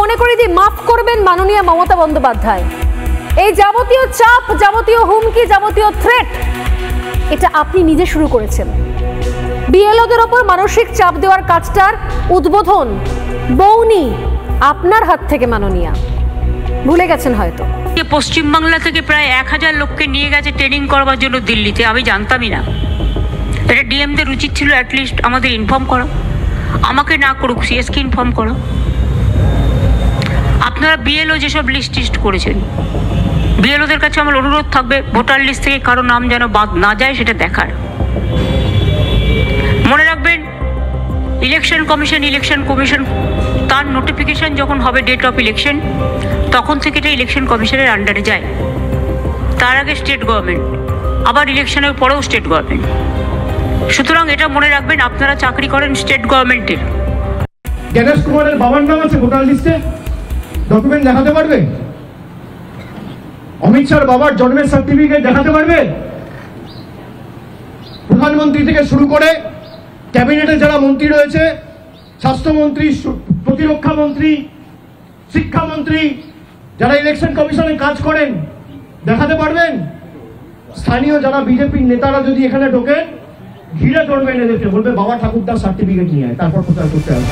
মনে করি যে মাফ করবেন মাননীয় মমতা বন্দ্যোপাধ্যায়, এই যাবতীয় চাপ, যাবতীয় হুমকি, যাবতীয় থ্রেট এটা আপনি নিজে শুরু করেছেন। বিএলওদের ওপর মানসিক চাপ দেওয়ার কাজটার উদ্বোধন বৌনি আপনার হাত থেকে মাননীয়া, ভুলে গেছেন হয়তো। পশ্চিমবাংলা থেকে প্রায় 1000 লোককে নিয়ে গেছে ট্রেনিং করবার জন্য দিল্লিতে, আমি জানতামই না। এটা ডিএমদের উচিত ছিল অ্যাটলিস্ট আমাদের ইনফর্ম করা, আমাকে না করুক সিএসকে ইনফর্ম করা। আপনারা বিএলও যেসব লিস্ট করেছেন, বিএলওদের কাছে আমার অনুরোধ থাকবে ভোটার লিস্ট থেকে কারো নাম যেন বাদ না যায় সেটা দেখার। মনে রাখবেন ইলেকশন কমিশন তার নোটিফিকেশন যখন হবে ডেট অফ ইলেকশন, তখন থেকে এটা ইলেকশন কমিশনের আন্ডারে যায়। তার আগে স্টেট গভর্নমেন্ট, আবার ইলেকশনের পরেও স্টেট গভর্নমেন্ট। সুতরাং এটা মনে রাখবেন, আপনারা চাকরি করেন স্টেট গভর্নমেন্টের। জ্ঞানেশ কুমারের বাবার নাম আছে ভোটার লিস্টে, ডকুমেন্ট দেখাতে পারবে? অমিত শাহর বাবার জন্মের সার্টিফিকেট দেখাতে পারবে? প্রধানমন্ত্রী থেকে শুরু করে ক্যাবিনেটে যারা মন্ত্রী রয়েছে, স্বাস্থ্যমন্ত্রী, প্রতিরক্ষা মন্ত্রী, শিক্ষামন্ত্রী, যারা ইলেকশন কমিশনে কাজ করেন দেখাতে পারবেন? স্থানীয় যারা বিজেপির নেতারা যদি এখানে ঢোকেন, ঘিরে ধরবেন এদেরকে, বলবে বাবা ঠাকুরদার সার্টিফিকেট নিয়ে আয়, তারপর প্রচার করতে হবে।